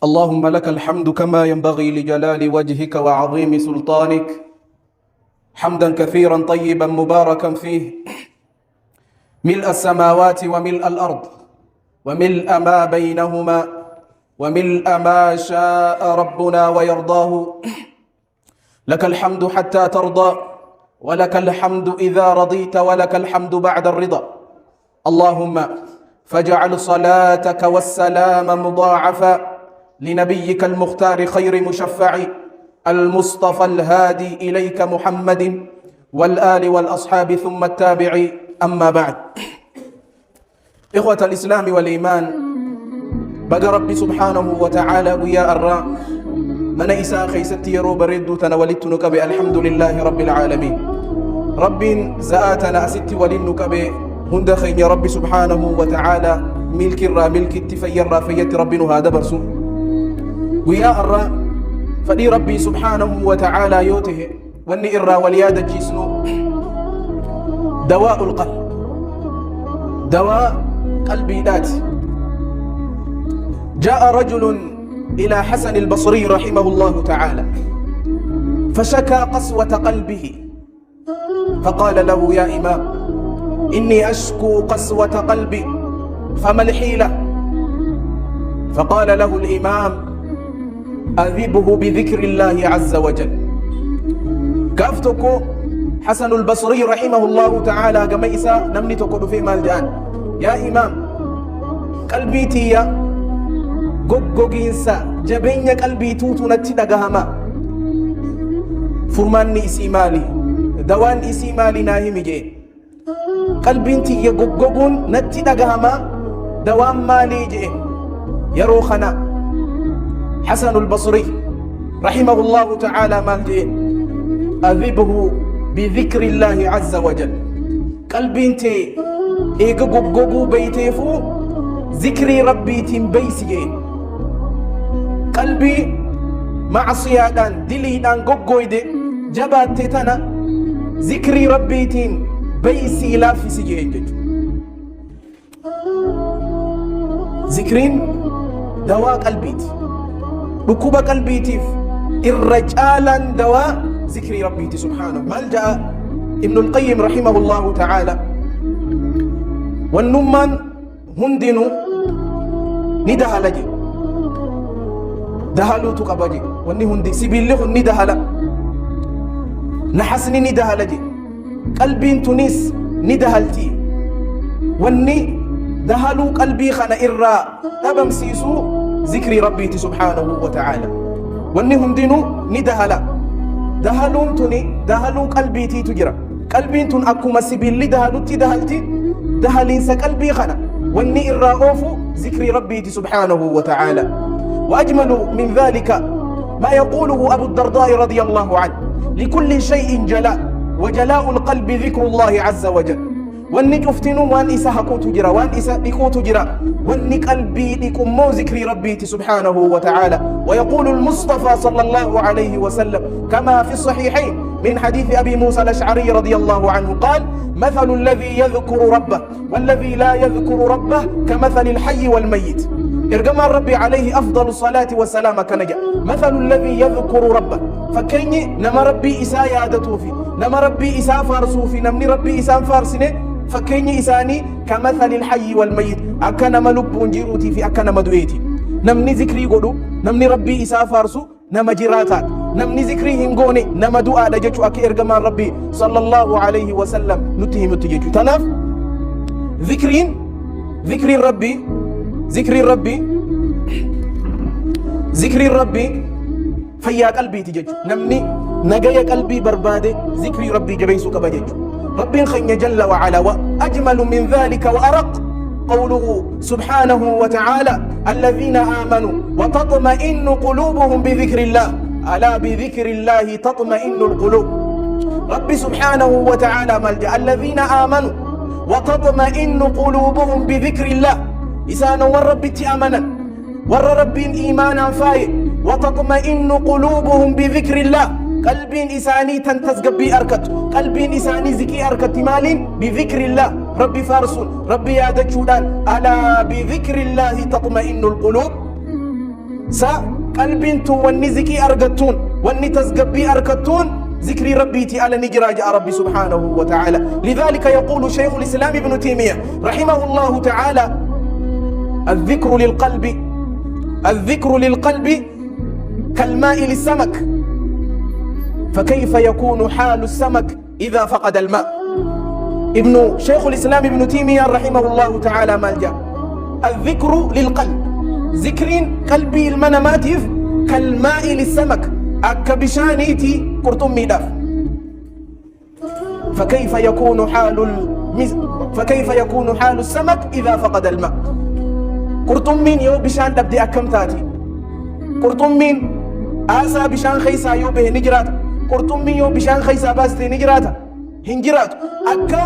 اللهم لك الحمد كما ينبغي لجلال وجهك وعظيم سلطانك، حمدا كثيرا طيبا مباركا فيه، ملء السماوات وملء الأرض وملء ما بينهما وملء ما شاء ربنا ويرضاه. لك الحمد حتى ترضى، ولك الحمد إذا رضيت، ولك الحمد بعد الرضا. اللهم فاجعل صلاتك والسلام مضاعفا لنبيك المختار خير مشفع المصطفى الهادي إليك محمد والآل والأصحاب ثم التابع. أما بعد، إخوة الإسلام والإيمان، بقى ربي سبحانه وتعالى ويا الراء من إساء خيستي يرو بريد تنولدتنك بالحمد لله رب العالمين. رب زآتنا أستي ولنك هند خير يا ربي سبحانه وتعالى ملك الرا ملك التفير فيت ربنا هذا برسو ويا الراء فدي ربي سبحانه وتعالى يوته واني الرا والياد جيسنو دواء القلب، دواء قلبي ذاتي. جاء رجل إلى حسن البصري رحمه الله تعالى فشكى قسوة قلبه، فقال له: يا إمام، إني أشكو قسوة قلبي فما الحيلة؟ فقال له الإمام: أذبه بذكر الله عز وجل. كافتكو حسن البصري رحمه الله تعالى قميسا نمني تقول في مالجان: يا إمام، قلبي تيا قوقينسا جبين قلبي توتو نتي دقهما فرماني إسي مالي دوان إسي مالي ناهمي جي قلبي تيا قوقون نتي دقهما دوان مالي جي يروخنا. حسن البصري رحمه الله تعالى مالجي: أذبه بذكر الله عز وجل. قلبي انتي ايقا قوقو بيتيفو ذكري ربي تنبيسي. قلبي معصيادان دليدان قوقويدي جبات تتنا ذكري ربي تنبيسي لافسي جيجج. ذكرين دواء قلبيتي، ركوب قلبيتي الرجالا دواء ذكر ربي سبحانه. ملجأ ابن القيم رحمه الله تعالى والنمان هندنو ندهلجي دهلو تقبجي وني هندي سبيله ندهلا نحسني ندهلجي قلبي تونس ندهلتي وني دهلو قلبي خنا إرّا تبم سيسو ذكر ربي سبحانه وتعالى وني هندنو ندهلا دهلون توني دهلون قلبي تي تجرى قلبي تون أكو مسبيل دهلو تي دهلتي دهلين سقلبي خنا واني الرؤوف ذكر ربي سبحانه وتعالى. وأجمل من ذلك ما يقوله أبو الدرداء رضي الله عنه: لكل شيء جلاء، وجلاء القلب ذكر الله عز وجل. واني جفتنو وان إسا هكو تجرى وان إسا لكو تجرى واني قلبي لكم مو ذكر ربي سبحانه وتعالى. ويقول المصطفى صلى الله عليه وسلم كما في الصحيحين من حديث أبي موسى الأشعري رضي الله عنه قال: مثل الذي يذكر ربه والذي لا يذكر ربه كمثل الحي والميت. إرجم ربي عليه أفضل الصلاة والسلام كنجا. مثل الذي يذكر ربه فكيني نما ربي إساء يادتو في نما ربي إساء فارسو في نمني ربي إساء فارسني فكيني إساني كمثل الحي والميت. أكنا ملب جيروتي في أكنا مدويتي نمني ذكري قدو نمني ربي إساء فارسو نما جراتات نمني ذكري هنغوني نما دعاء لجيشو أكي إرجمان ربي صلى الله عليه وسلم نتهم التجيشو تناف ذكرين ذكري ربي ذكري ربي ذكري ربي فيا قلبي تجيشو نمني نجايا قلبي بربادي ذكري ربي جبيسو كبجيشو. ربي خيني جل وعلا. وأجمل من ذلك وأرق قوله سبحانه وتعالى: الذين آمنوا وتطمئن قلوبهم بذكر الله، ألا بذكر الله تطمئن القلوب. ربي سبحانه وتعالى ملجأ الذين آمنوا وتطمئن قلوبهم بذكر الله. إسانا والرب تأمنا والرب إيمانا فاي وتطمئن قلوبهم بذكر الله. قلبين إساني تنتزق بي أركت قلبين إساني زكي أركت مالين بذكر الله. ربي فارسون ربي يادك شودان: ألا بذكر الله تطمئن القلوب. سا قلبينتو والنزكي أرقتون والنتزقبي أركتون ذكر ربيتي على نجراج ربي سبحانه وتعالى. لذلك يقول شيخ الإسلام ابن تيمية رحمه الله تعالى الذكر للقلب كالماء للسمك، فكيف يكون حال السمك إذا فقد الماء؟ ابن شيخ الإسلام ابن تيمية رحمه الله تعالى مالجا الذكر للقلب، ذكرين قلبي المناماتيف كالماء للسمك أكبشانيتي قرطمي داف. فكيف يكون حال السمك إذا فقد الماء؟ قرطمين يو بشان دبدي أكم تاتي، قرطمين آسا بشان خيسا يو به نجرات، قرطمين يو بشان خيسا باستي نجرات هنجرات أكا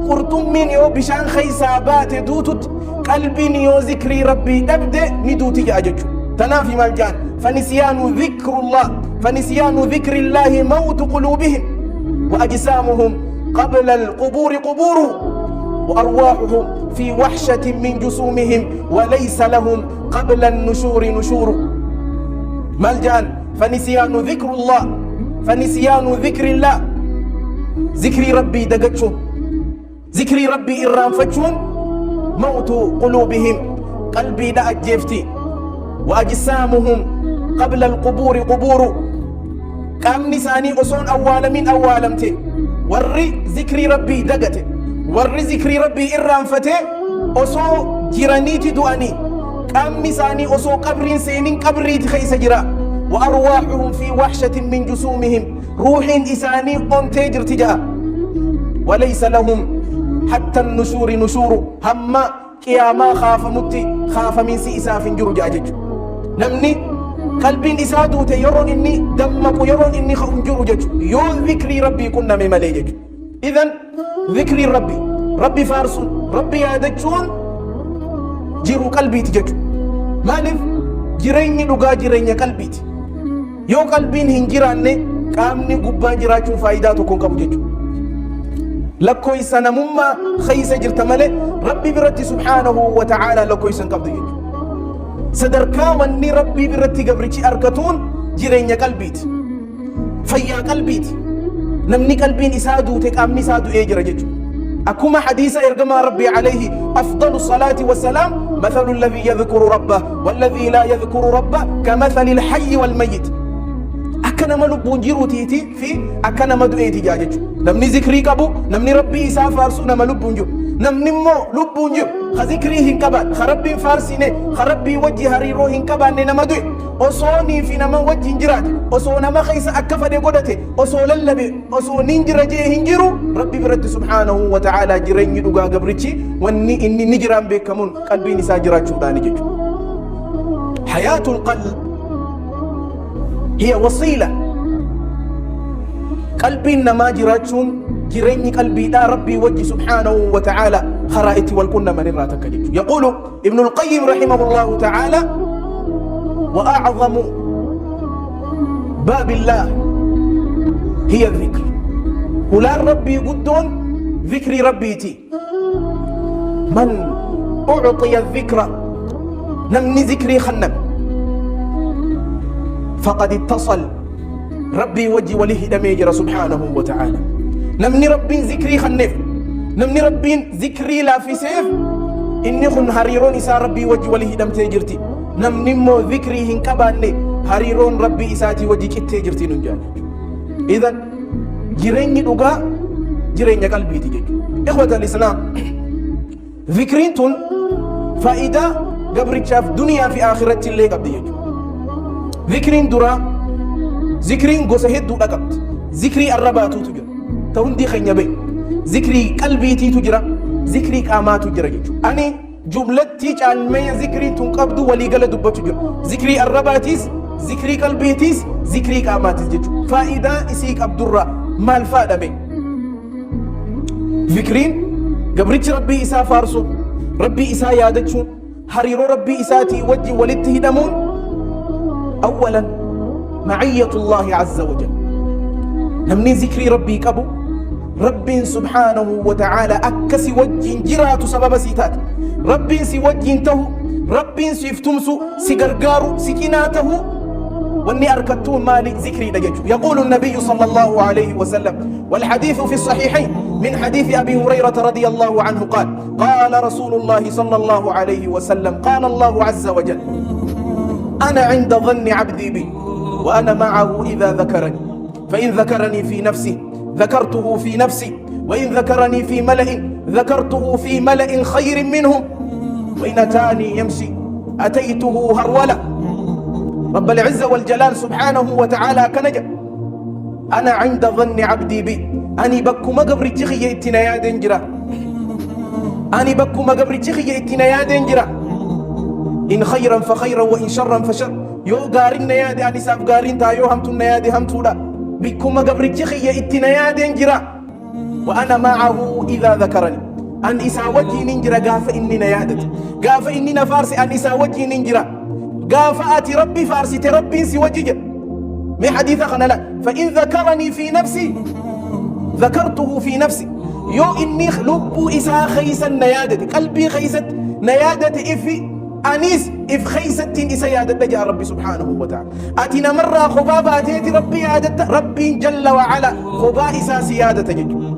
قرطمين يو بشان خيسا بات دوتت قلبين يو ذكري ربي دبدي ندوتي جاجج تنافي مالجان. فنسيان ذكر الله موت قلوبهم وأجسامهم قبل القبور قبور وأرواحهم في وحشة من جسومهم وليس لهم قبل النشور نشور. مالجان فنسيان ذكر الله ذكري ربي دقتشو ذكري ربي إرام فتشون موت قلوبهم قلبي دا أجيفتي وأجسامهم قبل القبور قبور قام نساني أصون أولا من أوالمتي ورّي ذكري ربي دقتي ورّي ذكري ربي إرام فتي أصو جيرانيتي دواني قام نساني أصو قبرين سينين قبريت خيس جرا وأرواحهم في وحشة من جسومهم روح إساني أنتي جرتجا وليس لهم حتى النشور نشور هما قياما خاف من سئساف جرو جاجج نمني قلبين إسادو يرون إني دمك يرون إني خنجر جج يون ذكري ربي كنا ممليجج. إذن ذكري ربي فارس ربي يادجون جيرو قلبي تجج مالف جيريني لغا جيريني قلبي يو قلبين هنجراني قامني قبان جراجون فايداتو كون قبو جج لكو يسانا مما خيس جرتمالي ربي برتي سبحانه وتعالى لكو يسان قبضي جج صدركا واني ربي برتي قبرتي أركتون جيريني قلبيت فيا قلبيت نمني قلبين إسادو تقامني سادو إيجر ججو أكما حديث إرقما ربي عليه أفضل الصلاة والسلام مثل الذي يذكر ربه والذي لا يذكر ربه كمثل الحي والميت. أكنا ملبون جيرو تيتي في أكنا مدو إيتي جاججو نمني ذكري كبو نمني ربي إسا فارسو نملبون جو نمني مو لبون جو خذكري هنكبان خربي فارسيني خربي وجه هريرو هنكبان نمدو أصوني في نما وجه هنجرات أصو نما خيس أكفا دي قدتي أصو للبي أصو ننجر جي هنجرو ربي برد سبحانه وتعالى جرين يدوغا قبرتي واني إني نجران بكمون قلبي نسا جرات شوداني جيجو. حياة القلب هي وصيلة قلبي نما جراتشون جريني قلبي دا ربي وجه سبحانه وتعالى خرائتي والكن من الراتك جيجو. يقول ابن القيم رحمه الله تعالى وأعظم باب الله هي الذكر ولا ربي قدون ذكري ربيتي من أعطي الذكر نمني ذكري خنب فقد اتصل ربي وجه وله دميجر سبحانه وتعالى. نمني ربي ذكري خنف نمني ربي ذكري لا في سيف إني خن هريرون إسا ربي وجه وله دم تيجرتي نمني مو ذكري هنكباني هريرون ربي إساتي وجه كتيجرتي ننجان. إذن جريني دوغا جريني قلبي تيجي. إخوة الإسلام ذكرين تون فائدة قبر شاف دنيا في آخرة اللي قبل يجو. ذكرين درا ذكرين قصهد دو لقبت ذكري الرباتو تجرى تهندي خيني بي ذكري قلبي تي تجرى ذكري قاماتو تجرى يجو. أني جملتي جعل مي ذكري تنقبض ولي قل دبا تجرى ذكري الرباتيس ذكري قلبيتيس ذكري قاماتيس جيجو. فائدة إسيك عبد الرا ما الفائدة بي ذكرين قبرتش ربي إسا فارسو ربي إسا يادتشو حريرو ربي إساتي وجه ولتهدمون. أولا معية الله عز وجل نمني ذكري ربي كبو ربي سبحانه وتعالى أكسي وجه جرات سبب سيتات ربي سي وجه انتهو ربي سيفتمسو سيغرغارو سكيناته واني أركتون مالي ذكري دجاج. يقول النبي صلى الله عليه وسلم والحديث في الصحيحين من حديث أبي هريرة رضي الله عنه قال قال رسول الله صلى الله عليه وسلم قال الله عز وجل أنا عند ظن عبدي بي وأنا معه إذا ذكرني فإن ذكرني في نفسه ذكرته في نفسي وإن ذكرني في ملأ ذكرته في ملأ خير منهم وإن أتاني يمشي أتيته هرولة. رب العزة والجلال سبحانه وتعالى كنجا أنا عند ظن عبدي بي أني بكو مقبر تخي اتنايا دنجرا أني بكو مقبر تخي اتنايا دنجرا إن خيرا فخيرا وإن شرا فشر يو غارين نيادي أني ساف غارين تا يو همتو نيادي همتو لا بكو مقبر تخي اتنايا دنجرا وأنا معه إذا ذكرني أن إسا وجهي ننجرا قاف إني نيادت قاف إني نفارسي أن إسا وجهي ننجرا قاف آتي ربي فارسي تربي سي وجهي من حديث خنا لا فإن ذكرني في نفسي ذكرته في نفسي يو إني لب إسا خيسا نيادت قلبي خيست نيادت إفي أنيس إف خيست إسا يادت لجأ ربي سبحانه وتعالى أتنا مرة خبابة أتيت ربي يادت ربي جل وعلا خبا إسا سيادة جد.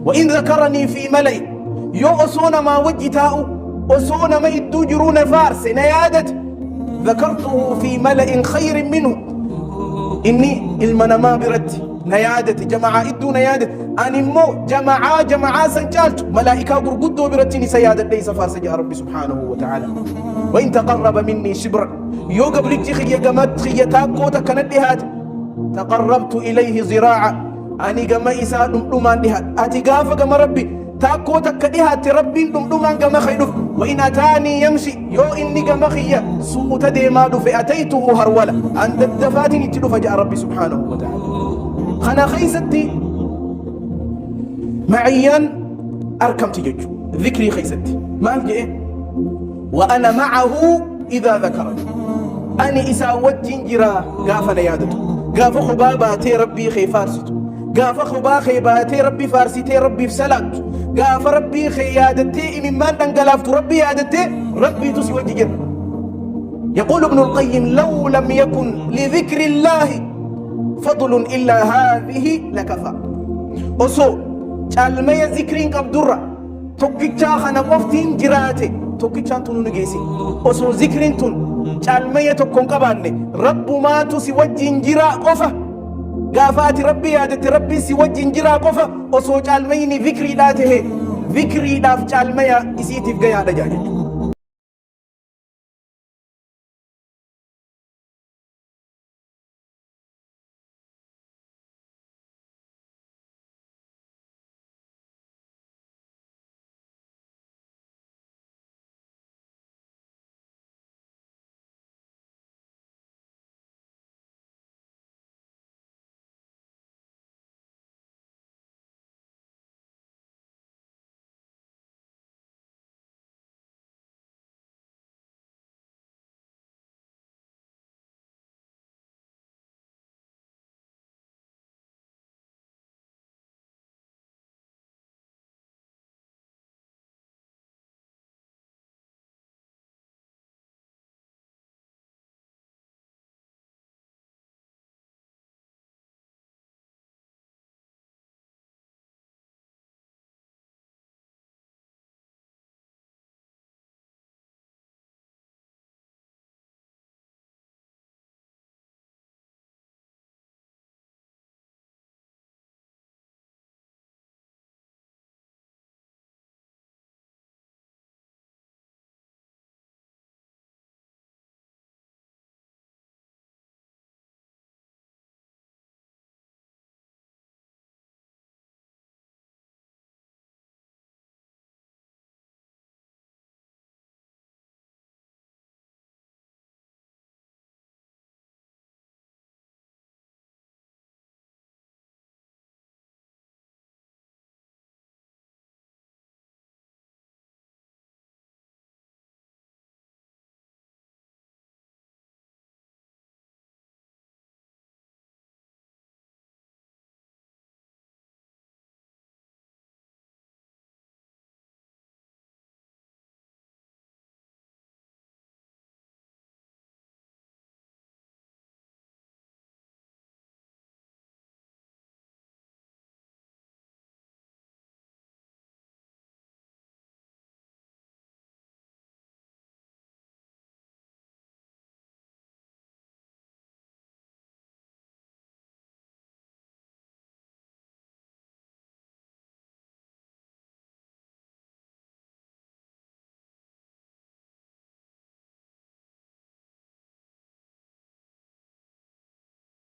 وإن ذكرني في ملئ يو أصونا ما وجتاء أصونا ما يدوجرون فارس نيادت ذكرته في ملئ خير منه إني المنما برد نيادت جماعة إدو نيادت أني مو جماعة سنجالت ملائكة قرقدو برتني سيادت ليس فارس جاء ربي سبحانه وتعالى. وإن تقرب مني شبرا يو قبل خي قمت خي تاكوتا كانت لهات تقربت إليه زراعة أني قما إساء دمان لهات أتي قافة قما ربي تاكوتا كدهات ربي دمان قما خيدف. وإن أتاني يمشي يو إني قما خي سوت ديمادو فأتيته هرولا عند الدفاتني تلو فجاء ربي سبحانه وتعالى. خنا خيستي معيان أركم تجج ذكري خيستي ما أنجي وأنا معه إذا ذكرني أني إسا وجنجرا قاف نيادته قاف خباباتي ربي خي فارسته قاف خباخي ربي فارسيتي ربي فسلات قاف ربي خيادتي مما انقلفت ربي يادتي ربي تسي وجه. يقول ابن القيم لو لم يكن لذكر الله فضل إلا هذه لكفى. أصو تعلمي ذكرين قبدرة توكيتشا خنا قفتين جراتي توكيتشا تنو نجيسي أصو ذكرين تن تعلمي تكون قباني رب ما تسي وجه جرا قفة قافات ربي يادت ربي سي وجه جرا قفة أصو تعلميني ذكري لاته ذكري لاف تعلمي إسيتي في قيادة جاجة